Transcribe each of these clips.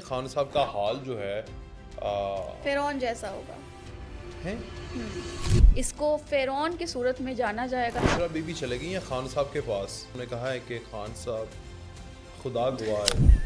خان صاحب کا حال جو ہے فرعون جیسا ہوگا ہے؟ اس کو فرعون کی صورت میں جانا جائے گا. بشرا بی بی چلے گئی ہیں خان صاحب کے پاس. انہوں نے کہا ہے کہ خان صاحب خدا گواہ ہے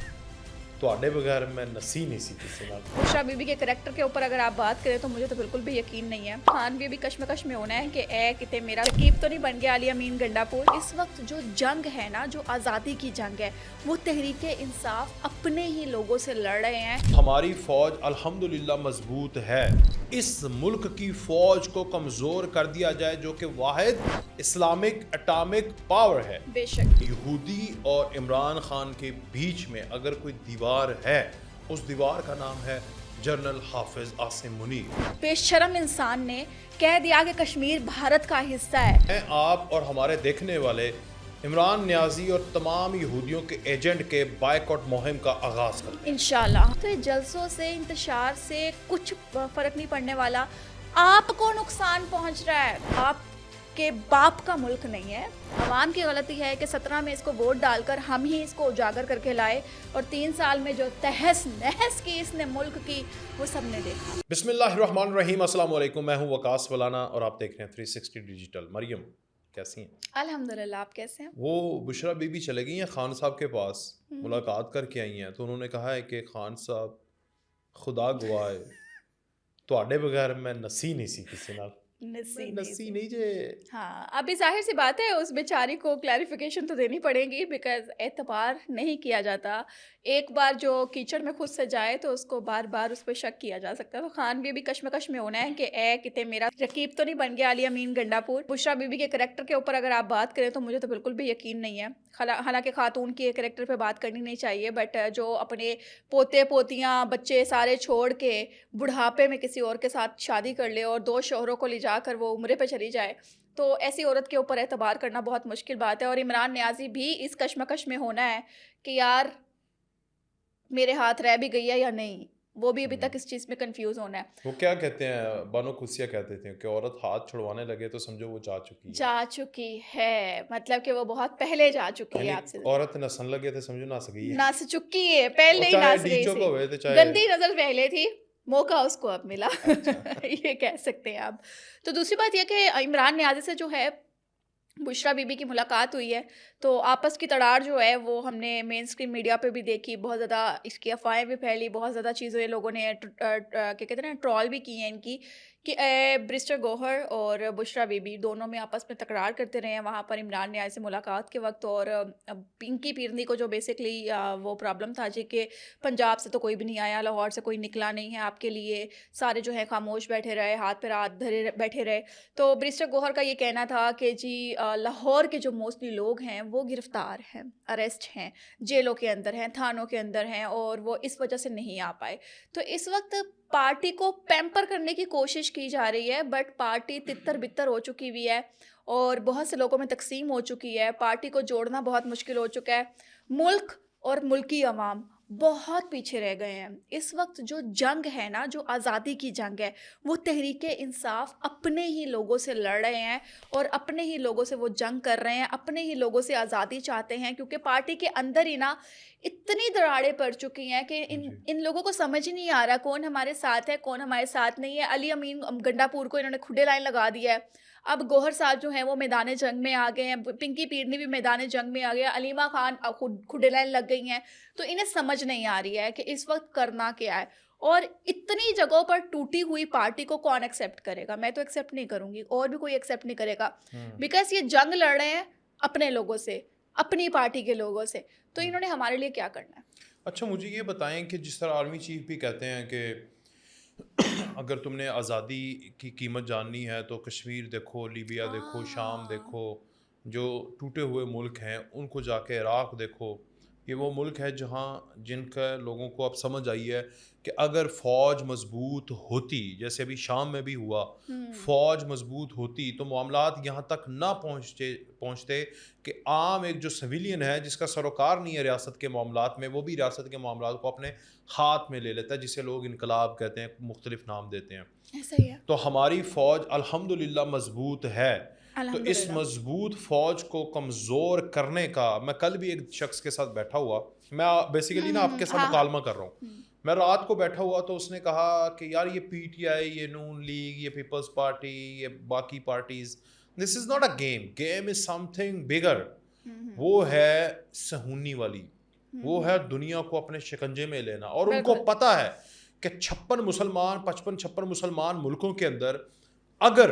تواڈے بغیر میں نسی نہیں سی کسی نال. بشرا بی بی کے کریکٹر کے اوپر اگر آپ بات کریں تو مجھے تو بالکل بھی یقین نہیں ہے. خان بی بی کشمکش میں ہونا ہے کہ اے کتے میرا رقیب تو نہیں بن گیا علی امین گنڈا پور. اس وقت جو جنگ ہے نا، جو آزادی کی جنگ ہے، وہ تحریک انصاف اپنے ہی لوگوں سے لڑ رہے ہیں. ہماری فوج الحمدللہ مضبوط ہے. اس ملک کی فوج کو کمزور کر دیا جائے جو کہ واحد اسلامک اٹامک پاور ہے. بے شک یہودی اور عمران خان کے بیچ میں اگر کوئی دیوار ہے، اس دیوار کا نام ہے جنرل حافظ عاصم منیر. بے شرم انسان نے کہہ دیا کہ کشمیر بھارت کا حصہ ہے. آپ اور ہمارے دیکھنے والے عمران نیازی اور تمام یہودیوں کے ایجنٹ کے بائیکاٹ مہم کا آغاز کرتے ہیں انشاءاللہ. تو یہ جلسوں سے، انتشار سے کچھ فرق نہیں پڑنے والا. آپ کو نقصان پہنچ رہا ہے. آپ کے باپ کا ملک نہیں ہے. عوام کی غلطی ہے کہ 17 میں اس کو ووٹ ڈال کر ہم ہی اس کو اجاگر کر کے لائے، اور 3 سال میں جو تہس نہس کی اس نے ملک کی وہ سب نے دیکھا. بسم اللہ الرحمن الرحیم. السلام علیکم. میں ہوں وقاص ولانا اور آپ دیکھ رہے ہیں 360 ڈیجیٹل. مریم کیسی ہیں؟ الحمدللہ. آپ کیسے ہیں؟ وہ بشرا بی بی چلے گئی ہیں خان صاحب کے پاس، ملاقات کر کے آئی ہیں. تو انہوں نے کہا ہے کہ خان صاحب خدا گواہ ہے تواڈے بغیر میں نسی نہیں سی کسی نال. نسی نہیں جے. ہاں، ابھی ظاہر سی بات ہے اس بیچاری کو کلیریفیکیشن تو دینی پڑے گی، بیکاز اعتبار نہیں کیا جاتا. ایک بار جو کیچڑ میں خود سے جائے تو اس کو بار بار اس پہ شک کیا جا سکتا ہے. تو خان بی بی کشمکش میں ہونا ہے کہ اے کتے میرا رقیب تو نہیں بن گیا علی امین گنڈا پور. بشرا بی بی کے کریکٹر کے اوپر اگر آپ بات کریں تو مجھے تو بالکل بھی یقین نہیں ہے. حالانکہ خاتون کے کریکٹر پہ بات کرنی نہیں چاہیے، بٹ جو اپنے پوتے پوتیاں بچے سارے چھوڑ کے بڑھاپے میں کسی اور کے ساتھ شادی کر لے اور 2 شوہروں کو لے جا کر وہ عمرے پہ چلی جائے، تو ایسی عورت کے اوپر اعتبار کرنا بہت مشکل بات ہے. اور عمران نیازی بھی اس کشمکش میں ہونا ہے کہ یار میرے ہاتھ رہ بھی گئی ہے یا نہیں. وہ بھی ابھی تک اس چیز میں کنفیوز ہونا ہے. وہ کیا کہتے ہیں، بانو کھسیا کہتے تھے کہ عورت ہاتھ چھڑوانے لگے تو سمجھو وہ جا چکی ہے. جا چکی ہے مطلب کہ وہ بہت پہلے جا چکی ہے. یعنی آپ سے عورت نسن لگے تو سمجھو نس گئی ہے. نس چکی ہے، پہلے ہی چاہے نس ڈی گئی چوک تھی. ہوئے تو چاہے گندی نظر پہلے تھی، موقع اس کو اب ملا. یہ کہہ سکتے ہیں آپ. تو دوسری بات یہ کہ عمران نیازی سے جو ہے بشرا بی بی کی ملاقات ہوئی ہے، تو آپس کی تڑاڑ جو ہے وہ ہم نے مین اسٹریم میڈیا پہ بھی دیکھی. بہت زیادہ اس کی افواہیں بھی پھیلی، بہت زیادہ چیزیں لوگوں نے کیا کہتے ہیں ٹرول بھی کی ہیں ان کی کہ برسٹر گوہر اور بشرا بی بی دونوں میں آپس میں تکرار کرتے رہے ہیں وہاں پر عمران نیازی سے ملاقات کے وقت. اور پنکی پیرنی کو جو بیسکلی وہ پرابلم تھا جی کہ پنجاب سے تو کوئی بھی نہیں آیا، لاہور سے کوئی نکلا نہیں ہے آپ کے لیے، سارے جو ہے خاموش بیٹھے رہے، ہاتھ پہ ہاتھ دھرے بیٹھے رہے. تو برسٹر گوہر کا یہ کہنا تھا کہ جی لاہور کے جو موسٹلی لوگ ہیں وہ گرفتار ہیں، اریسٹ ہیں، جیلوں کے اندر ہیں، تھانوں کے اندر ہیں، اور وہ اس وجہ سے نہیں آ پائے. تو اس وقت پارٹی کو پیمپر کرنے کی کوشش کی جا رہی ہے، بٹ پارٹی تتر بتر ہو چکی ہوئی ہے اور بہت سے لوگوں میں تقسیم ہو چکی ہے. پارٹی کو جوڑنا بہت مشکل ہو چکا ہے. ملک اور ملکی عوام بہت پیچھے رہ گئے ہیں. اس وقت جو جنگ ہے نا، جو آزادی کی جنگ ہے، وہ تحریک انصاف اپنے ہی لوگوں سے لڑ رہے ہیں اور اپنے ہی لوگوں سے وہ جنگ کر رہے ہیں، اپنے ہی لوگوں سے آزادی چاہتے ہیں. کیونکہ پارٹی کے اندر ہی نا اتنی دراڑیں پڑ چکی ہیں کہ ان لوگوں کو سمجھ نہیں آ رہا کون ہمارے ساتھ ہے کون ہمارے ساتھ نہیں ہے. علی امین گنڈا پور کو انہوں نے کھڈے لائن لگا دیا ہے. اب گوہر صاحب جو ہیں وہ میدان جنگ میں آ گئے ہیں، پنکی پیرنی بھی میدان جنگ میں آ گیا، علیمہ خان کھڈے لائن لگ گئی ہیں. تو انہیں سمجھ نہیں آ رہی ہے کہ اس وقت کرنا کیا ہے. اور اتنی جگہوں پر ٹوٹی ہوئی پارٹی کو کون ایکسیپٹ کرے گا؟ میں تو ایکسیپٹ نہیں کروں گی، اور بھی کوئی ایکسیپٹ نہیں کرے گا، بیکاز یہ جنگ لڑ رہے ہیں اپنے لوگوں سے، اپنی پارٹی کے لوگوں سے. تو انہوں نے ہمارے لیے کیا کرنا ہے؟ اچھا مجھے یہ بتائیں کہ جس طرح آرمی چیف بھی کہتے ہیں کہ اگر تم نے آزادی کی قیمت جاننی ہے تو کشمیر دیکھو، لیبیا دیکھو، شام دیکھو، جو ٹوٹے ہوئے ملک ہیں ان کو جا کے عراق دیکھو. یہ وہ ملک ہے جہاں جن کا لوگوں کو اب سمجھ آئی ہے کہ اگر فوج مضبوط ہوتی، جیسے ابھی شام میں بھی ہوا، فوج مضبوط ہوتی تو معاملات یہاں تک نہ پہنچتے کہ عام ایک جو سویلین ہے جس کا سروکار نہیں ہے ریاست کے معاملات میں، وہ بھی ریاست کے معاملات کو اپنے ہاتھ میں لے لیتا ہے، جسے لوگ انقلاب کہتے ہیں، مختلف نام دیتے ہیں. ایسا ہی ہے. تو ہماری فوج الحمدللہ مضبوط ہے. تو اس مضبوط فوج کو کمزور کرنے کا، میں کل بھی ایک شخص کے ساتھ بیٹھا ہوا، میں بیسیکلی نا آپ کے ساتھ مکالمہ کر رہا ہوں، میں رات کو بیٹھا ہوا تو اس نے کہا کہ یار یہ پی ٹی آئی, یہ نون لیگ, یہ پیپلز پارٹی, یہ باقی parties, this is not a game is something bigger. وہ ہے صہیونی والی, وہ ہے دنیا کو اپنے شکنجے میں لینا. اور ان کو پتہ ہے کہ 56 مسلمان ملکوں کے اندر اگر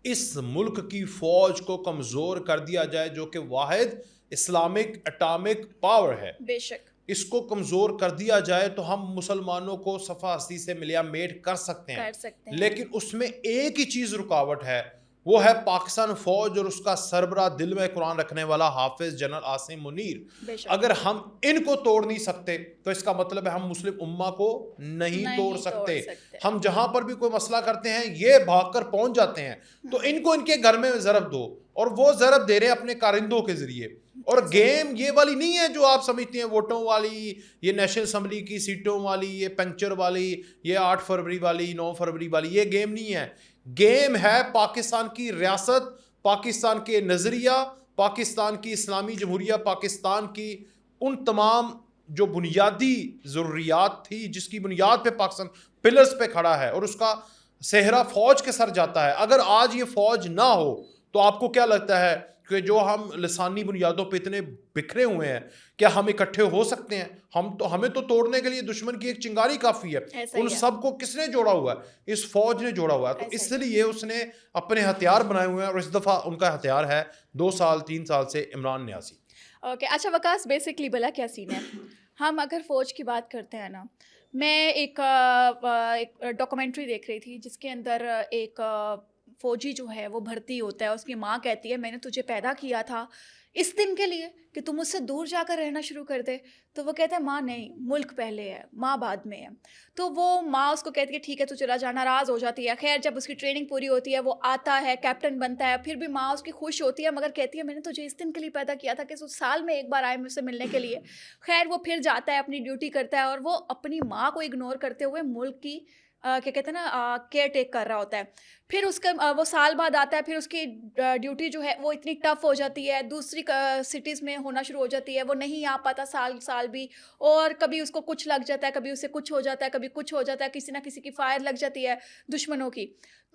اس ملک کی فوج کو کمزور کر دیا جائے, جو کہ واحد اسلامک اٹامک پاور ہے, بے شک اس کو کمزور کر دیا جائے تو ہم مسلمانوں کو صفحہ ہستی سے ملیا میٹ کر سکتے ہیں. لیکن اس میں ایک ہی چیز رکاوٹ ہے, وہ ہے پاکستان فوج اور اس کا سربراہ دل میں قرآن رکھنے والا حافظ جنرل عاصم منیر. اگر ہم ان کو توڑ نہیں سکتے تو اس کا مطلب ہے ہم مسلم امہ کو نہیں توڑ سکتے. ہم جہاں پر بھی کوئی مسئلہ کرتے ہیں یہ بھاگ کر پہنچ جاتے ہیں, تو ان کو ان کے گھر میں ضرب دو, اور وہ ضرب دے رہے ہیں اپنے کارندوں کے ذریعے. اور گیم یہ والی نہیں ہے جو آپ سمجھتے ہیں, ووٹوں والی, یہ نیشنل اسمبلی کی سیٹوں والی, یہ پنکچر والی, یہ 8 فروری والی, 9 فروری والی. یہ گیم نہیں ہے. گیم ہے پاکستان کی ریاست, پاکستان کے نظریہ, پاکستان کی اسلامی جمہوریہ پاکستان کی ان تمام جو بنیادی ضروریات تھی جس کی بنیاد پہ پاکستان پلرز پہ کھڑا ہے, اور اس کا صحرا فوج کے سر جاتا ہے. اگر آج یہ فوج نہ ہو تو آپ کو کیا لگتا ہے کہ جو ہم لسانی بنیادوں پہ اتنے بکھرے ہوئے ہیں, کیا ہم اکٹھے ہو سکتے ہیں؟ ہمیں تو توڑنے کے لیے دشمن کی ایک چنگاری کافی ہے. ان سب کو کس نے جوڑا ہوا ہے؟ اس فوج نے جوڑا ہوا ہے. تو اس لیے اس نے اپنے ہتھیار بنائے ہوئے ہیں, اور اس دفعہ ان کا ہتھیار ہے 2 سال 3 سال سے عمران نیازی. اوکے, اچھا وکاس, بیسکلی بلا کیا سین ہے. ہم اگر فوج کی بات کرتے ہیں نا, میں ایک ڈاکومنٹری دیکھ رہی تھی جس کے اندر ایک فوجی جو ہے وہ بھرتی ہوتا ہے, اس کی ماں کہتی ہے میں نے تجھے پیدا کیا تھا اس دن کے لیے کہ تم مجھ سے دور جا کر رہنا شروع کر دے. تو وہ کہتا ہے ماں نہیں, ملک پہلے ہے, ماں بعد میں ہے. تو وہ ماں اس کو کہتی ہے ٹھیک ہے تو چلا جا, ناراض ہو جاتی ہے. خیر جب اس کی ٹریننگ پوری ہوتی ہے, وہ آتا ہے, کیپٹن بنتا ہے, پھر بھی ماں اس کی خوش ہوتی ہے, مگر کہتی ہے میں نے تجھے اس دن کے لیے پیدا کیا تھا کہ اس سال میں ایک بار آئے مجھ سے ملنے کے لیے. خیر وہ پھر جاتا ہے, اپنی ڈیوٹی کرتا ہے, اور وہ اپنی ماں کو اگنور کرتے ہوئے ملک کی کیا کہتے ہیں نا کیئر ٹیک کر رہا ہوتا ہے. پھر اس کا وہ سال بعد آتا ہے, پھر اس کی ڈیوٹی جو ہے وہ اتنی ٹف ہو جاتی ہے, دوسری سٹیز میں ہونا شروع ہو جاتی ہے, وہ نہیں آ پاتا سال بھی, اور کبھی اس کو کچھ لگ جاتا ہے, کبھی اسے کچھ ہو جاتا ہے, کبھی کچھ ہو جاتا ہے, کسی نہ کسی کی فائر لگ جاتی ہے دشمنوں کی.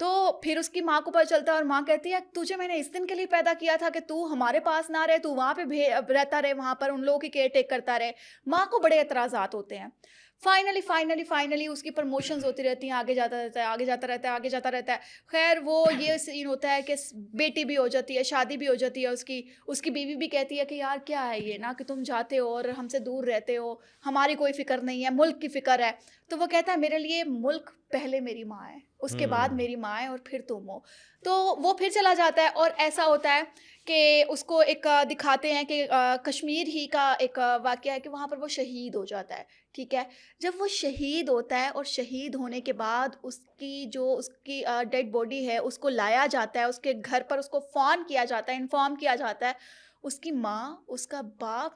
تو پھر اس کی ماں کو پتہ چلتا ہے, اور ماں کہتی ہے تجھے میں نے اس دن کے لیے پیدا کیا تھا کہ تو ہمارے پاس نہ رہے, تو وہاں پہ رہتا رہے, وہاں پر ان لوگوں کی کیئر ٹیک کرتا رہے. ماں کو بڑے اعتراضات ہوتے ہیں. فائنلی اس کی پروموشنز ہوتی رہتی ہیں, آگے جاتا رہتا ہے. خیر وہ یہ سین ہوتا ہے کہ بیٹی بھی ہو جاتی ہے, شادی بھی ہو جاتی ہے اس کی بیوی بھی کہتی ہے کہ یار کیا ہے یہ نا کہ تم جاتے ہو اور ہم سے دور رہتے ہو, ہماری کوئی فکر نہیں ہے, ملک کی فکر ہے. تو وہ کہتا ہے میرے لیے ملک پہلے میری ماں ہے, اس کے بعد میری ماں ہے, اور پھر تم ہو. تو وہ پھر چلا جاتا ہے, اور ایسا ہوتا ہے کہ اس کو ایک دکھاتے ہیں کہ کشمیر ہی کا ایک واقعہ ہے کہ وہاں پر وہ شہید ہو جاتا ہے. ٹھیک ہے, جب وہ شہید ہوتا ہے, اور شہید ہونے کے بعد اس کی ڈیڈ باڈی ہے اس کو لایا جاتا ہے, اس کے گھر پر اس کو انفارم کیا جاتا ہے, اس کی ماں اس کا باپ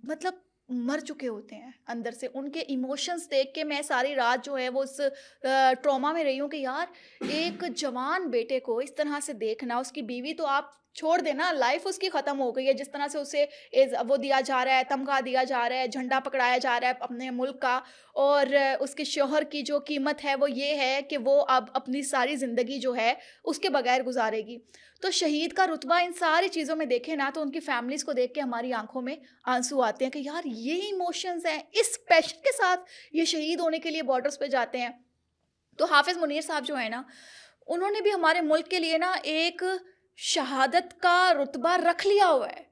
مطلب مر چکے ہوتے ہیں اندر سے. ان کے ایموشنز دیکھ کے میں ساری رات جو ہے وہ اس ٹراما میں رہی ہوں کہ یار ایک جوان بیٹے کو اس طرح سے دیکھنا, اس کی بیوی تو آپ چھوڑ دینا, لائف اس کی ختم ہو گئی ہے, جس طرح سے اسے وہ دیا جا رہا ہے, تمغہ دیا جا رہا ہے, جھنڈا پکڑایا جا رہا ہے اپنے ملک کا, اور اس کے شوہر کی جو قیمت ہے وہ یہ ہے کہ وہ اب اپنی ساری زندگی جو ہے اس کے بغیر گزارے گی. تو شہید کا رتبہ ان ساری چیزوں میں دیکھے نا, تو ان کی فیملیز کو دیکھ کے ہماری آنکھوں میں آنسو آتے ہیں کہ یار یہ ایموشنز ہیں, اس پیشن کے ساتھ یہ شہید ہونے کے لیے بارڈرز پہ جاتے ہیں. تو حافظ منیر صاحب جو ہے نا, انہوں نے بھی ہمارے ملک کے لیے نا ایک شہادت کا رتبہ رکھ لیا ہوا ہے.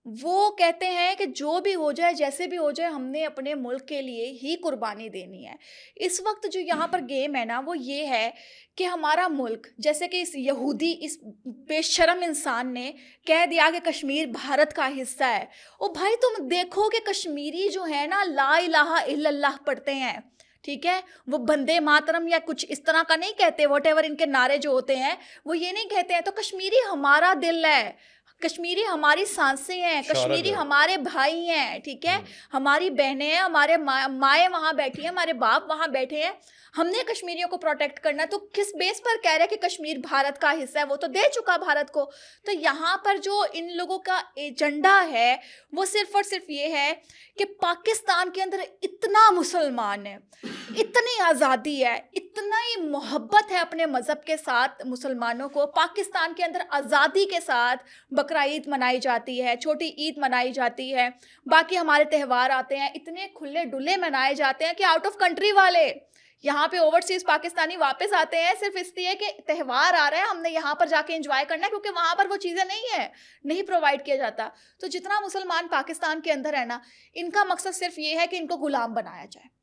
وہ کہتے ہیں کہ جو بھی ہو جائے, جیسے بھی ہو جائے, ہم نے اپنے ملک کے لیے ہی قربانی دینی ہے. اس وقت جو یہاں پر گیم ہے نا وہ یہ ہے کہ ہمارا ملک, جیسے کہ اس بے شرم انسان نے کہہ دیا کہ کشمیر بھارت کا حصہ ہے. او بھائی تم دیکھو کہ کشمیری جو ہے نا لا الہ الا اللہ پڑھتے ہیں, ٹھیک ہے, وہ بندے ماترم یا کچھ اس طرح کا نہیں کہتے, واٹ ایور ان کے نعرے جو ہوتے ہیں وہ یہ نہیں کہتے ہیں. تو کشمیری ہمارا دل ہے, کشمیری ہماری سانسیں ہیں, کشمیری ہمارے بھائی ہیں, ٹھیک ہے, ہماری بہنیں ہیں, ہمارے مائیں وہاں بیٹھی ہیں, ہمارے باپ وہاں بیٹھے ہیں, ہم نے کشمیریوں کو پروٹیکٹ کرنا ہے. تو کس بیس پر کہہ رہا ہے کہ کشمیر بھارت کا حصہ ہے؟ وہ تو دے چکا بھارت کو. تو یہاں پر جو ان لوگوں کا ایجنڈا ہے وہ صرف اور صرف یہ ہے کہ پاکستان کے اندر اتنا مسلمان ہے, اتنی آزادی ہے, اتنا ہی محبت ہے اپنے مذہب کے ساتھ مسلمانوں کو. پاکستان کے اندر آزادی کے ساتھ بقرعید منائی جاتی ہے, چھوٹی عید منائی جاتی ہے, باقی ہمارے تہوار آتے ہیں, اتنے کھلے ڈلے منائے جاتے ہیں کہ آؤٹ آف کنٹری والے یہاں پہ اوورسیز پاکستانی واپس آتے ہیں صرف اس لیے کہ تہوار آ رہا ہے, ہم نے یہاں پر جا کے انجوائے کرنا ہے, کیونکہ وہاں پر وہ چیزیں نہیں ہیں, نہیں پرووائڈ کیا جاتا. تو جتنا مسلمان پاکستان کے اندر ہے نا, ان کا مقصد صرف یہ ہے کہ ان کو غلام بنایا جائے,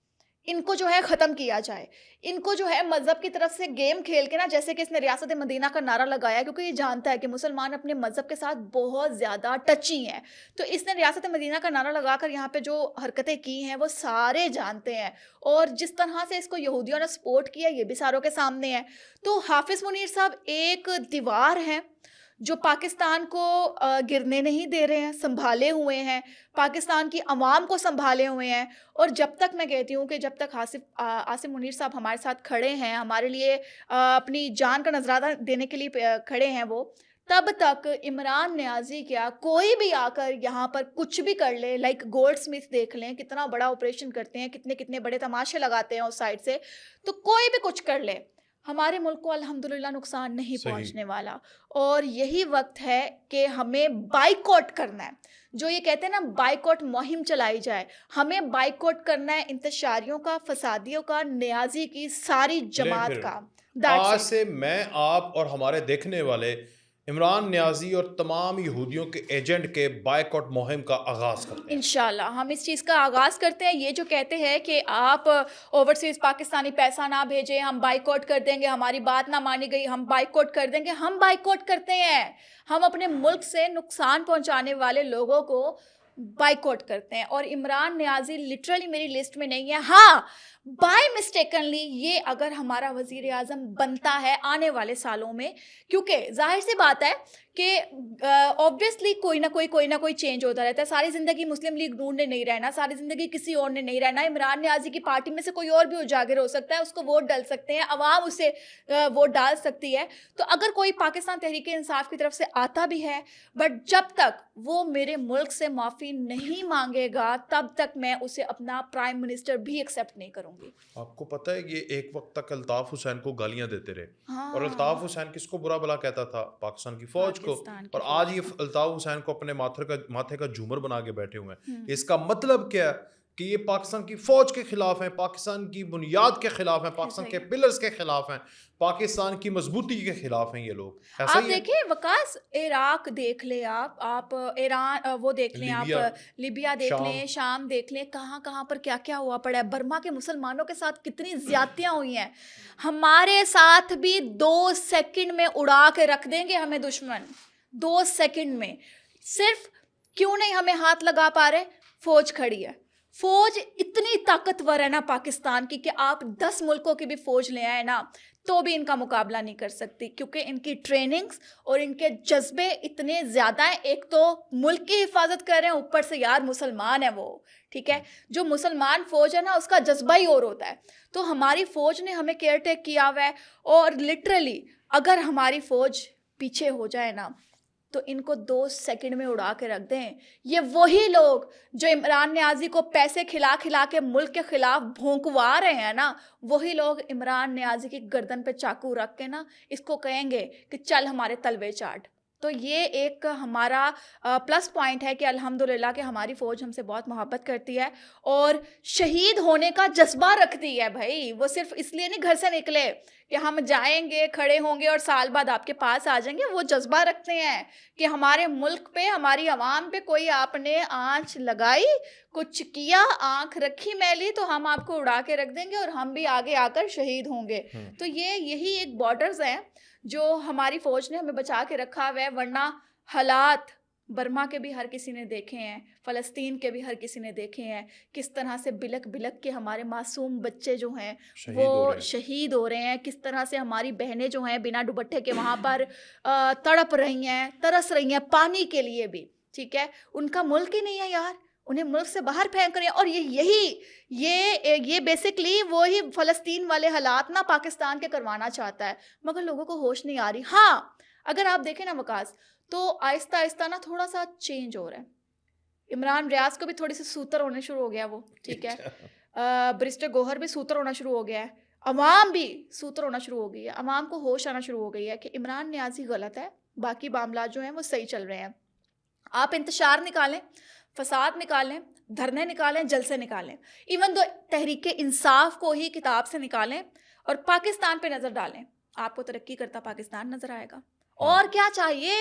ان کو جو ہے ختم کیا جائے, ان کو جو ہے مذہب کی طرف سے گیم کھیل کے نا, جیسے کہ اس نے ریاست مدینہ کا نعرہ لگایا, کیونکہ یہ جانتا ہے کہ مسلمان اپنے مذہب کے ساتھ بہت زیادہ ٹچی ہیں. تو اس نے ریاست مدینہ کا نعرہ لگا کر یہاں پہ جو حرکتیں کی ہیں وہ سارے جانتے ہیں, اور جس طرح سے اس کو یہودیوں نے سپورٹ کیا یہ بھی ساروں کے سامنے ہے. تو حافظ منیر صاحب ایک دیوار ہیں جو پاکستان کو گرنے نہیں دے رہے ہیں, سنبھالے ہوئے ہیں, پاکستان کی عوام کو سنبھالے ہوئے ہیں. اور جب تک میں کہتی ہوں کہ جب تک عاصم منیر صاحب ہمارے ساتھ کھڑے ہیں, ہمارے لیے اپنی جان کا نذرانہ دینے کے لیے کھڑے ہیں وہ, تب تک عمران نیازی کیا کوئی بھی آ کر یہاں پر کچھ بھی کر لے. لائک گولڈ سمتھ دیکھ لیں, کتنا بڑا آپریشن کرتے ہیں, کتنے کتنے بڑے تماشے لگاتے ہیں اس سائڈ سے. تو کوئی بھی کچھ کر لے, ہمارے ملک کو الحمدللہ نقصان نہیں پہنچنے والا. اور یہی وقت ہے کہ ہمیں بائیکاٹ کرنا ہے. جو یہ کہتے ہیں نا بائیکاٹ مہم چلائی جائے, ہمیں بائیکاٹ کرنا ہے انتشاریوں کا, فسادیوں کا, نیازی کی ساری جماعت کا. آج سے میں, آپ اور ہمارے دیکھنے والے عمران نیازی اور تمام یہودیوں کے ایجنٹ کے بائیکاٹ مہم کا آغاز کرتے ہیں. انشاءاللہ ہم اس چیز کا آغاز کرتے ہیں. یہ جو کہتے ہیں کہ آپ اوورسیز پاکستانی پیسہ نہ بھیجیں, ہم بائیکاٹ کر دیں گے, ہماری بات نہ مانی گئی ہم بائیکاٹ کر دیں گے, ہم بائیکاٹ کرتے ہیں. ہم اپنے ملک سے نقصان پہنچانے والے لوگوں کو بائیکاٹ کرتے ہیں. اور عمران نیازی لٹرلی میری لسٹ میں نہیں ہے. ہاں, بائی مسٹیکنلی یہ اگر ہمارا وزیر اعظم بنتا ہے آنے والے سالوں میں, کیونکہ ظاہر سی بات ہے کہ اوبویسلی کوئی نہ کوئی چینج ہوتا رہتا ہے. ساری زندگی مسلم لیگ نون نے نہیں رہنا, ساری زندگی کسی اور نے نہیں رہنا. عمران نیازی کی پارٹی میں سے کوئی اور بھی اجاگر ہو سکتا ہے, اس کو ووٹ ڈال سکتے ہیں, عوام اسے ووٹ ڈال سکتی ہے. تو اگر کوئی پاکستان تحریک انصاف کی طرف سے آتا بھی ہے, بٹ جب تک وہ میرے ملک سے معافی نہیں مانگے گا تب تک میں اسے اپنا پرائم منسٹر بھی ایکسیپٹ نہیں کروں گی. آپ کو پتہ ہے یہ ایک وقت تک الطاف حسین کو گالیاں دیتے رہے, اور الطاف حسین کس کو برا بلا کہتا تھا؟ پاکستان کی فوج کو. اور آج یہ الطاف حسین کو اپنے ماتھے کا جھومر بنا کے بیٹھے ہوئے ہیں. اس کا مطلب کیا ہے کہ یہ پاکستان کی فوج کے خلاف ہیں, پاکستان کی بنیاد کے خلاف ہیں, پاکستان کے پلرز کے خلاف ہیں, پاکستان کی مضبوطی کے خلاف ہیں یہ لوگ. آپ دیکھیں وکاس, عراق دیکھ لیں, آپ ایران وہ دیکھ لیں, آپ لیبیا دیکھ لیں, شام دیکھ لیں, کہاں کہاں پر کیا کیا ہوا پڑا ہے. برما کے مسلمانوں کے ساتھ کتنی زیادتیاں ہوئی ہیں. ہمارے ساتھ بھی 2 سیکنڈ میں اڑا کے رکھ دیں گے ہمیں دشمن, 2 سیکنڈ میں. صرف کیوں نہیں ہمیں ہاتھ لگا پا رہے؟ فوج کھڑی ہے. فوج اتنی طاقتور ہے نا پاکستان کی کہ آپ 10 ملکوں کی بھی فوج لے آئے نا تو بھی ان کا مقابلہ نہیں کر سکتی, کیونکہ ان کی ٹریننگز اور ان کے جذبے اتنے زیادہ ہیں. ایک تو ملک کی حفاظت کر رہے ہیں, اوپر سے یار مسلمان ہے وہ, ٹھیک ہے. جو مسلمان فوج ہے نا اس کا جذبہ ہی اور ہوتا ہے. تو ہماری فوج نے ہمیں کیئر ٹیک کیا ہوا ہے, اور لٹرلی اگر ہماری فوج پیچھے ہو جائے نا تو ان کو 2 سیکنڈ میں اڑا کے رکھ دیں. یہ وہی لوگ جو عمران نیازی کو پیسے کھلا کھلا کے ملک کے خلاف بھونکوا رہے ہیں نا, وہی لوگ عمران نیازی کی گردن پہ چاقو رکھ کے نا اس کو کہیں گے کہ چل ہمارے تلوے چاٹ. تو یہ ایک ہمارا پلس پوائنٹ ہے کہ الحمدللہ کہ ہماری فوج ہم سے بہت محبت کرتی ہے اور شہید ہونے کا جذبہ رکھتی ہے. بھائی وہ صرف اس لیے نہیں گھر سے نکلے کہ ہم جائیں گے, کھڑے ہوں گے اور سال بعد آپ کے پاس آ جائیں گے. وہ جذبہ رکھتے ہیں کہ ہمارے ملک پہ, ہماری عوام پہ کوئی آپ نے آنچ لگائی, کچھ کیا, آنکھ رکھی میلی, تو ہم آپ کو اڑا کے رکھ دیں گے اور ہم بھی آگے آ کر شہید ہوں گے. تو یہی ایک بارڈرز ہیں جو ہماری فوج نے ہمیں بچا کے رکھا ہوا ہے, ورنہ حالات برما کے بھی ہر کسی نے دیکھے ہیں, فلسطین کے بھی ہر کسی نے دیکھے ہیں, کس طرح سے بلک بلک کے ہمارے معصوم بچے جو ہیں وہ شہید ہو رہے ہیں, کس طرح سے ہماری بہنیں جو ہیں بنا دوپٹے کے وہاں پر تڑپ رہی ہیں, ترس رہی ہیں پانی کے لیے بھی, ٹھیک ہے. ان کا ملک ہی نہیں ہے یار, انہیں ملک سے باہر پھینک رہے ہیں. اور یہ بیسکلی وہی فلسطین والے حالات نا پاکستان کے کروانا چاہتا ہے, مگر لوگوں کو ہوش نہیں آ رہی. ہاں اگر آپ دیکھیں نا وکاس, تو آہستہ آہستہ نا تھوڑا سا چینج ہو رہا ہے. عمران ریاض کو بھی تھوڑی سی سوتر ہونے شروع ہو گیا وہ, ٹھیک ہے. برسٹر گوہر بھی سوتر ہونا شروع ہو گیا ہے, عوام بھی سوتر ہونا شروع ہو گئی ہے, عوام کو ہوش آنا شروع ہو گئی ہے کہ عمران نیازی غلط ہے, باقی معاملات جو ہیں وہ صحیح چل رہے ہیں. آپ انتشار نکالیں, فساد نکالیں, دھرنے نکالیں, جلسے نکالیں, ایون دو تحریک انصاف کو ہی کتاب سے نکالیں اور پاکستان پہ نظر ڈالیں, آپ کو ترقی کرتا پاکستان نظر آئے گا. اور کیا چاہیے,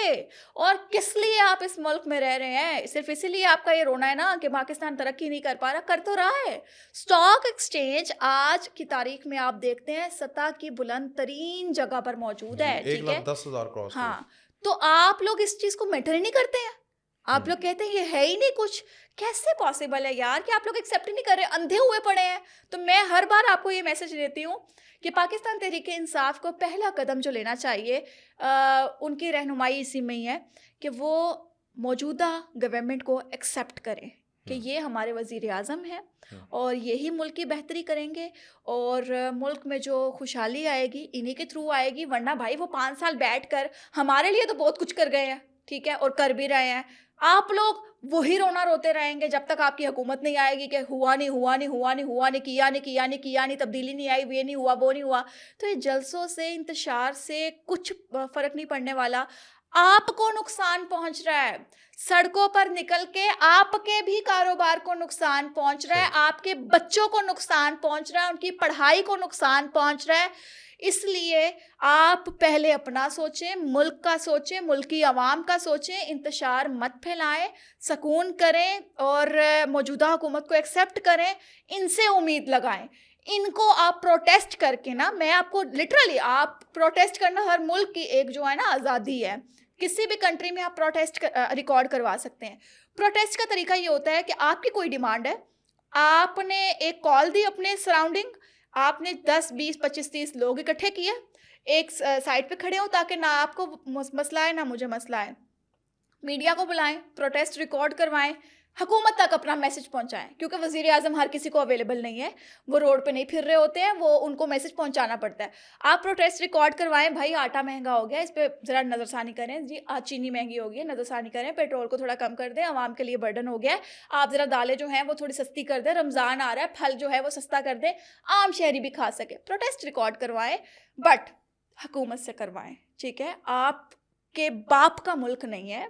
اور کس لیے آپ اس ملک میں رہ رہے ہیں؟ صرف اسی لیے آپ کا یہ رونا ہے نا کہ پاکستان ترقی نہیں کر پا رہا, کر تو رہا ہے. اسٹاک ایکسچینج آج کی تاریخ میں آپ دیکھتے ہیں سطح کی بلند ترین جگہ پر موجود ہے, ٹھیک ہے. 1,10,000 ہاں, تو آپ لوگ اس چیز کو میٹر ہی نہیں کرتے ہیں, آپ لوگ کہتے ہیں یہ ہے ہی نہیں کچھ. کیسے پاسبل ہے یار کہ آپ لوگ ایکسیپٹ ہی نہیں کر رہے, اندھے ہوئے پڑے ہیں. تو میں ہر بار آپ کو یہ میسج دیتی ہوں کہ پاکستان تحریک انصاف کو پہلا قدم جو لینا چاہیے, ان کی رہنمائی اسی میں ہی ہے کہ وہ موجودہ گورنمنٹ کو ایکسیپٹ کریں کہ یہ ہمارے وزیر اعظم ہیں اور یہی ملک کی بہتری کریں گے, اور ملک میں جو خوشحالی آئے گی انہی کے تھرو آئے گی. ورنہ بھائی وہ 5 سال بیٹھ کر ہمارے لیے تو بہت کچھ کر گئے ہیں, ٹھیک ہے, اور کر بھی رہے ہیں. آپ لوگ وہی رونا روتے رہیں گے جب تک آپ کی حکومت نہیں آئے گی کہ ہوا نہیں ہوا نہیں ہوا نہیں ہوا نہیں, کیا نہیں کیا نہیں کیا نہیں, تبدیلی نہیں آئی, یہ نہیں ہوا وہ نہیں ہوا. تو یہ جلسوں سے انتشار سے کچھ فرق نہیں پڑنے والا. آپ کو نقصان پہنچ رہا ہے, سڑکوں پر نکل کے آپ کے بھی کاروبار کو نقصان پہنچ رہا ہے, آپ کے بچوں کو نقصان پہنچ رہا ہے, ان کی پڑھائی کو نقصان پہنچ رہا ہے. اس لیے آپ پہلے اپنا سوچیں, ملک کا سوچیں, ملکی عوام کا سوچیں, انتشار مت پھیلائیں, سکون کریں اور موجودہ حکومت کو ایکسیپٹ کریں, ان سے امید لگائیں. ان کو آپ پروٹیسٹ کر کے نا, میں آپ کو لٹرلی, آپ پروٹیسٹ کرنا ہر ملک کی ایک جو ہے نا آزادی ہے, کسی بھی کنٹری میں آپ پروٹیسٹ ریکارڈ کروا سکتے ہیں. پروٹیسٹ کا طریقہ یہ ہوتا ہے کہ آپ کی کوئی ڈیمانڈ ہے, آپ نے ایک کال دی اپنے سراؤنڈنگ, آپ نے 10 20 25 30 لوگ اکٹھے کیے, ایک سائڈ پہ کھڑے ہوں تاکہ نہ آپ کو مسئلہ ہے نہ مجھے مسئلہ ہے. میڈیا کو بلائیں, پروٹیسٹ ریکارڈ کروائیں, حکومت تک اپنا میسج پہنچائیں, کیونکہ وزیر اعظم ہر کسی کو اویلیبل نہیں ہے, وہ روڈ پہ نہیں پھر رہے ہوتے ہیں, وہ ان کو میسج پہنچانا پڑتا ہے. آپ پروٹیسٹ ریکارڈ کروائیں, بھائی آٹا مہنگا ہو گیا, اس پہ ذرا نظر ثانی کریں, جی چینی مہنگی ہو گئی ہے, نظر ثانی کریں, پیٹرول کو تھوڑا کم کر دیں, عوام کے لیے برڈن ہو گیا ہے, آپ ذرا دالیں جو ہیں وہ تھوڑی سستی کر دیں, رمضان آ رہا ہے, پھل جو ہے وہ سستا کر دیں, عام شہری بھی کھا سکے. پروٹیسٹ ریکارڈ کروائیں, بٹ حکومت سے کروائیں, ٹھیک ہے. آپ کے باپ کا ملک نہیں ہے,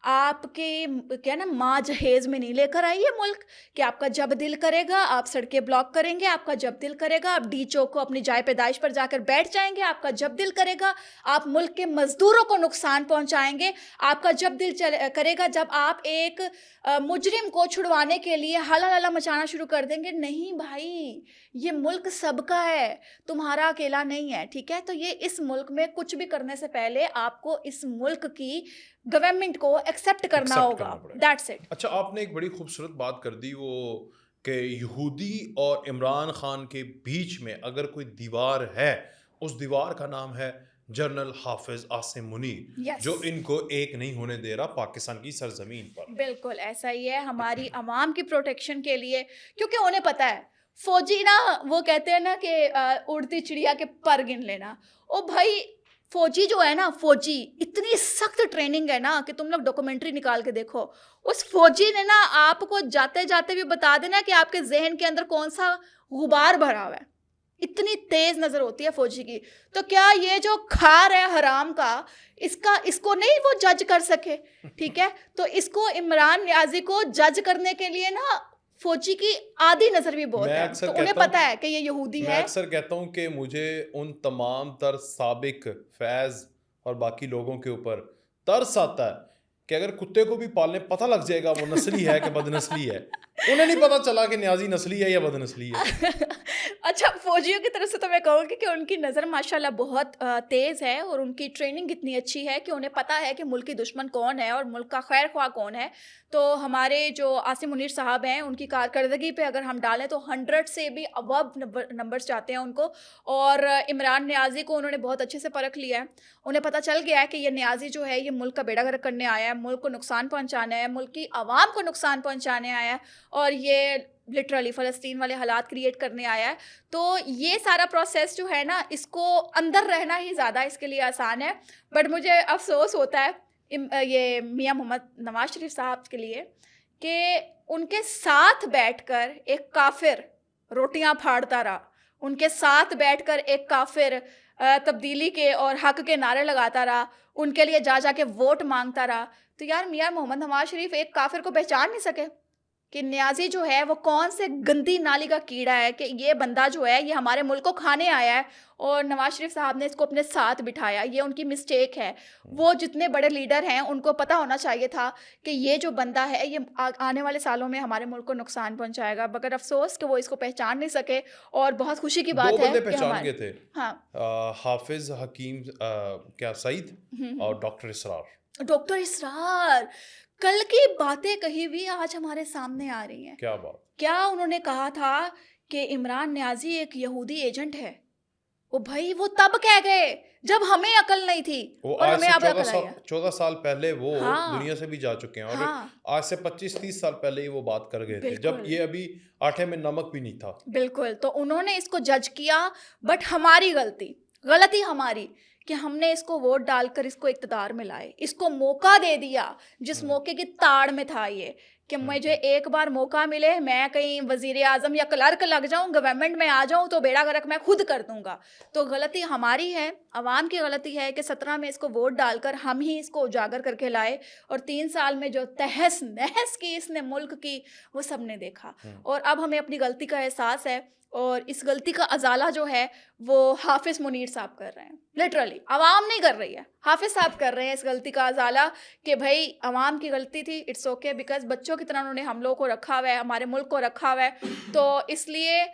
آپ کے کیا نا ماں جہیز میں نہیں لے کر آئیے ملک کہ آپ کا جب دل کرے گا آپ سڑکیں بلاک کریں گے, آپ کا جب دل کرے گا آپ ڈی چوک کو اپنی جائے پیدائش پر جا کر بیٹھ جائیں گے, آپ کا جب دل کرے گا آپ ملک کے مزدوروں کو نقصان پہنچائیں گے, آپ کا جب دل کرے گا جب آپ ایک مجرم کو چھڑوانے کے لیے ہلا ہلا مچانا شروع کر دیں گے. نہیں بھائی, یہ ملک سب کا ہے, تمہارا اکیلا نہیں ہے, ٹھیک ہے. تو یہ اس ملک میں کچھ بھی کرنے سے پہلے آپ کو اس ملک کی گورنمنٹ کو ایکسیپٹ کرنا ہوگا. That's it. اچھا, آپ نے ایک بڑی خوبصورت بات کر دی, وہ کہ یہودی اور عمران خان کے بیچ میں اگر کوئی دیوار ہے, اس دیوار کا نام ہے جنرل حافظ عاصم منیر, جو ان کو ایک نہیں ہونے دے رہا پاکستان کی سرزمین پر. بالکل ایسا ہی ہے, ہماری عوام کی پروٹیکشن کے لیے, کیونکہ انہیں پتہ ہے فوجی نا, وہ کہتے ہیں نا کہ اڑتی چڑیا کے پر گن لینا. او بھائی, فوجی جو ہے نا, فوجی اتنی سخت ٹریننگ ہے نا کہ تم لوگ ڈاکومنٹری نکال کے دیکھو, اس فوجی نے نا آپ کو جاتے جاتے بھی بتا دینا کہ آپ کے ذہن کے اندر کون سا غبار بھرا ہوا ہے, اتنی تیز نظر ہوتی ہے فوجی کی. تو کیا یہ جو کھا رہا ہے حرام کا, اس کو نہیں وہ جج کر سکے, ٹھیک ہے. تو اس کو عمران نیازی کو جج کرنے کے لیے نا فوجی کی آدھی نظر بھی بہت ہے, تو انہیں پتہ ہے کہ یہ یہودی ہے. میں اکثر کہتا ہوں کہ مجھے ان تمام تر سابق فیض اور باقی لوگوں کے اوپر ترس آتا ہے کہ اگر کتے کو بھی پالنے پتہ لگ جائے گا وہ نسلی ہے کہ بد نسلی ہے, انہیں نہیں پتہ چلا کہ نیازی نسلی ہے یا بد نسلی ہے. اچھا فوجیوں کی طرف سے تو میں کہوں گی کہ ان کی نظر ماشاءاللہ بہت تیز ہے اور ان کی ٹریننگ اتنی اچھی ہے کہ انہیں پتہ ہے کہ ملک کی دشمن کون ہے اور ملک کا خیر خواہ کون ہے. تو ہمارے جو عاصم منیر صاحب ہیں ان کی کارکردگی پہ اگر ہم ڈالیں تو 100 سے بھی ابو نمبرز جاتے ہیں ان کو. اور عمران نیازی کو انہوں نے بہت اچھے سے پرکھ لیا ہے. انہیں پتہ چل گیا ہے کہ یہ نیازی جو ہے یہ ملک کا بیڑا گرک کرنے آیا ہے, ملک کو نقصان پہنچانا ہے, ملک کی عوام کو نقصان پہنچانے آیا ہے اور یہ لٹرلی فلسطین والے حالات کریٹ کرنے آیا ہے. تو یہ سارا پروسیس جو ہے نا اس کو اندر رہنا ہی زیادہ اس کے لیے آسان ہے. بٹ مجھے افسوس ہوتا ہے یہ میاں محمد نواز شریف صاحب کے لیے کہ ان کے ساتھ بیٹھ کر ایک کافر روٹیاں پھاڑتا رہا, ان کے ساتھ بیٹھ کر ایک کافر تبدیلی کے اور حق کے نعرے لگاتا رہا, ان کے لیے جا جا کے ووٹ مانگتا رہا. تو یار میاں محمد نواز شریف ایک کافر کو پہچان نہیں سکے کہ نیازی جو ہے وہ کون سے گندی نالی کا کیڑا ہے, کہ یہ بندہ جو ہے یہ ہمارے ملک کو کھانے آیا ہے اور نواز شریف صاحب نے اس کو اپنے ساتھ بٹھایا. یہ ان کی مسٹیک ہے. وہ جتنے بڑے لیڈر ہیں ان کو پتہ ہونا چاہیے تھا کہ یہ جو بندہ ہے یہ آنے والے سالوں میں ہمارے ملک کو نقصان پہنچائے گا. مگر افسوس کہ وہ اس کو پہچان نہیں سکے اور بہت خوشی کی بات ہے. 2 بندے پہچان گئے تھے, ہاں, حافظ حکیم کیا سعید اور ڈاکٹر اسرار. ڈاکٹر اسرار کل کی باتیں کہی ہوئی آج ہمارے سامنے آ رہی ہیں. کیا بات, کیا انہوں نے کہا تھا کہ عمران نیازی ایک یہودی ایجنٹ ہے. وہ بھائی وہ تب کہہ گئے جب ہمیں عقل نہیں تھی اور ہمیں اب عقل آئی ہے. 14 سال پہلے وہ دنیا سے بھی جا چکے ہیں اور آج سے 25-30 سال پہلے ہی وہ بات کر گئے تھے جب یہ ابھی آٹے میں نمک بھی نہیں تھا. بالکل. تو انہوں نے اس کو جج کیا, بٹ ہماری غلطی ہماری کہ ہم نے اس کو ووٹ ڈال کر اس کو اقتدار میں لائے, اس کو موقع دے دیا جس موقع کی تاڑ میں تھا یہ کہ مجھے ایک بار موقع ملے, میں کہیں وزیر اعظم یا کلرک لگ جاؤں, گورنمنٹ میں آ جاؤں تو بیڑا گرک میں خود کر دوں گا. تو غلطی ہماری ہے, عوام کی غلطی ہے کہ 17 میں اس کو ووٹ ڈال کر ہم ہی اس کو اجاگر کر کے لائے اور 3 سال میں جو تہس نہس کی اس نے ملک کی وہ سب نے دیکھا. اور اب ہمیں اپنی غلطی کا احساس ہے اور اس غلطی کا ازالہ جو ہے وہ حافظ منیر صاحب کر رہے ہیں. لٹرلی عوام نہیں کر رہی ہے, حافظ صاحب کر رہے ہیں اس غلطی کا ازالہ کہ بھائی عوام کی غلطی تھی, اٹس اوکے, بیکاز بچوں کی طرح انہوں نے ہم لوگوں کو رکھا ہوا ہے, ہمارے ملک کو رکھا ہوا ہے, تو اس لیے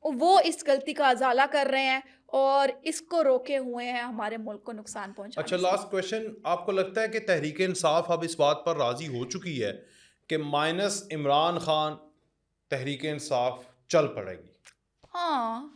وہ اس غلطی کا ازالہ کر رہے ہیں اور اس کو روکے ہوئے ہیں ہمارے ملک کو نقصان پہنچانے سے. اچھا, لاسٹ کویشچن, آپ کو لگتا ہے کہ تحریک انصاف اب اس بات پر راضی ہو چکی ہے کہ مائنس عمران خان تحریک انصاف چل پڑے گی؟ ہاں,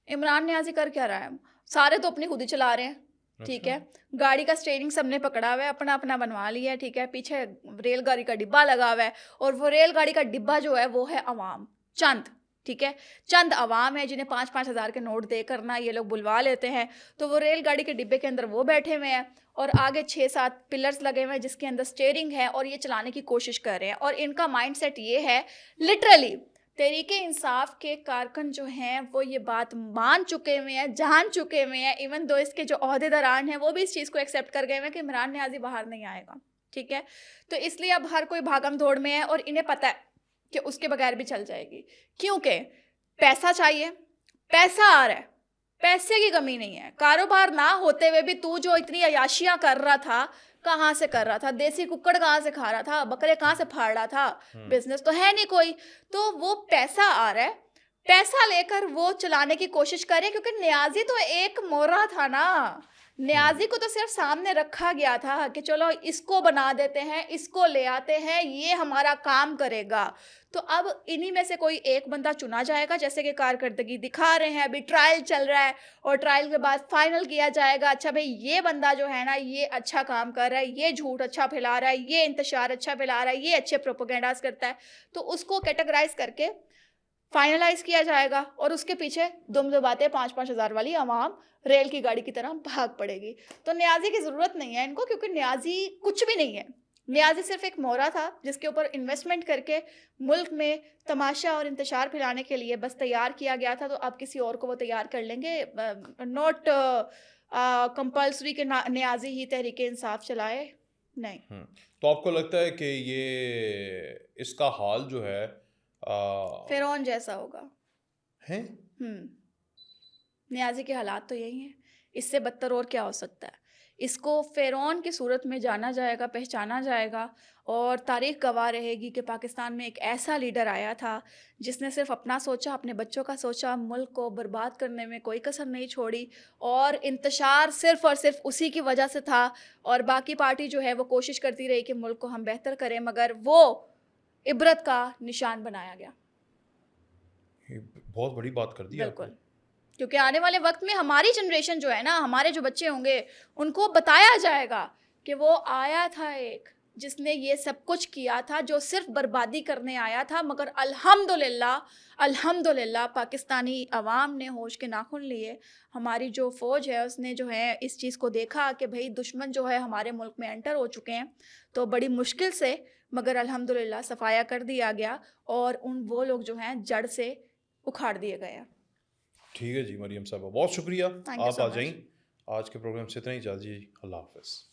عمران نیازی کر کیا رہا ہے, سارے تو اپنی خود ہی چلا رہے ہیں. ٹھیک ہے, گاڑی کا اسٹیئرنگ سب نے پکڑا ہوا ہے, اپنا اپنا بنوا لیا ہے. ٹھیک ہے, پیچھے ریل گاڑی کا ڈبہ لگا ہوا ہے اور وہ ریل گاڑی کا ڈبہ جو ہے وہ ہے عوام, چند. ٹھیک ہے, چند عوام ہے جنہیں 5-5 ہزار کے نوٹ دے کرنا یہ لوگ بلوا لیتے ہیں. تو وہ ریل گاڑی کے ڈبے کے اندر وہ بیٹھے ہوئے ہیں اور آگے 6-7 پلرز لگے ہوئے ہیں جس کے اندر اسٹیئرنگ ہے اور یہ چلانے کی کوشش کر رہے ہیں. اور ان کا مائنڈ سیٹ یہ ہے, لٹرلی تحریک انصاف کے کارکن جو ہیں وہ یہ بات مان چکے ہوئے ہیں, جان چکے ہوئے ہیں, ایون دو اس کے جو عہدیداران ہیں وہ بھی اس چیز کو ایکسیپٹ کر گئے ہوئے ہیں کہ عمران نیازی باہر نہیں آئے گا. ٹھیک ہے, تو اس لیے اب ہر کوئی بھاگم دوڑ میں ہے اور انہیں پتہ ہے کہ اس کے بغیر بھی چل جائے گی, کیونکہ پیسہ چاہیے, پیسہ آ رہا ہے, پیسے کی کمی نہیں ہے. کاروبار نہ ہوتے ہوئے بھی تو جو اتنی عیاشیاں کر رہا تھا, کہاں سے کر رہا تھا, دیسی ککڑ کہاں سے کھا رہا تھا, بکرے کہاں سے پھاڑ رہا تھا, بزنس تو ہے نہیں کوئی. تو وہ پیسہ آ رہا ہے, پیسہ لے کر وہ چلانے کی کوشش کرے, کیونکہ نیازی تو ایک مورا تھا نا, نیازی کو تو صرف سامنے رکھا گیا تھا کہ چلو اس کو بنا دیتے ہیں, اس کو لے آتے ہیں, یہ ہمارا کام کرے گا. تو اب انہی میں سے کوئی ایک بندہ چنا جائے گا, جیسے کہ کارکردگی دکھا رہے ہیں, ابھی ٹرائل چل رہا ہے اور ٹرائل کے بعد فائنل کیا جائے گا. اچھا بھائی یہ بندہ جو ہے نا یہ اچھا کام کر رہا ہے, یہ جھوٹ اچھا پھیلا رہا ہے, یہ انتشار اچھا پھیلا رہا ہے, یہ اچھے پروپیگنڈاز کرتا ہے, تو اس کو کیٹیگرائز کر کے فائنلائز کیا جائے گا اور اس کے پیچھے دم دباتے 5-5 ہزار والی عوام ریل کی گاڑی کی طرح بھاگ پڑے گی. تو نیازی کی ضرورت نہیں ہے ان کو, کیونکہ نیازی کچھ بھی نہیں ہے. نیازی صرف ایک مورا تھا جس کے اوپر انویسٹمنٹ کر کے ملک میں تماشا اور انتشار پھیلانے کے لیے بس تیار کیا گیا تھا. تو اب کسی اور کو وہ تیار کر لیں گے, نوٹ کمپلسری کہ نیازی ہی تحریک انصاف چلائے, نہیں. تو آپ کو لگتا ہے کہ یہ اس کا حال جو ہے فرعون جیسا ہوگا ہیں؟ نیازی کے حالات تو یہی ہیں, اس سے بدتر اور کیا ہو سکتا ہے. اس کو فرعون کی صورت میں جانا جائے گا، پہچانا جائے گا، اور تاریخ گواہ رہے گی کہ پاکستان میں ایک ایسا لیڈر آیا تھا جس نے صرف اپنا سوچا، اپنے بچوں کا سوچا، ملک کو برباد کرنے میں کوئی کسر نہیں چھوڑی، اور انتشار صرف اور صرف اسی کی وجہ سے تھا، اور باقی پارٹی جو ہے وہ کوشش کرتی رہی کہ ملک کو ہم بہتر کریں، مگر وہ عبرت کا نشان بنایا گیا. یہ بہت بڑی بات کر دی آپ نے. بالکل، کیونکہ آنے والے وقت میں ہماری جنریشن جو ہے نا، ہمارے جو بچے ہوں گے، ان کو بتایا جائے گا کہ وہ آیا تھا ایک جس نے یہ سب کچھ کیا تھا، جو صرف بربادی کرنے آیا تھا، مگر الحمدللہ پاکستانی عوام نے ہوش کے ناخن لیے. ہماری جو فوج ہے اس نے جو ہے اس چیز کو دیکھا کہ بھئی دشمن جو ہے ہمارے ملک میں انٹر ہو چکے ہیں، تو بڑی مشکل سے مگر الحمدللہ صفایا کر دیا گیا، اور وہ لوگ جو ہیں جڑ سے اکھاڑ دیے گئے ہیں. ٹھیک ہے جی مریم صاحبہ، بہت شکریہ. Thank you آپ so آ much. جائیں. آج کے پروگرام سے اتنا ہی. اجازت جی، اللہ حافظ.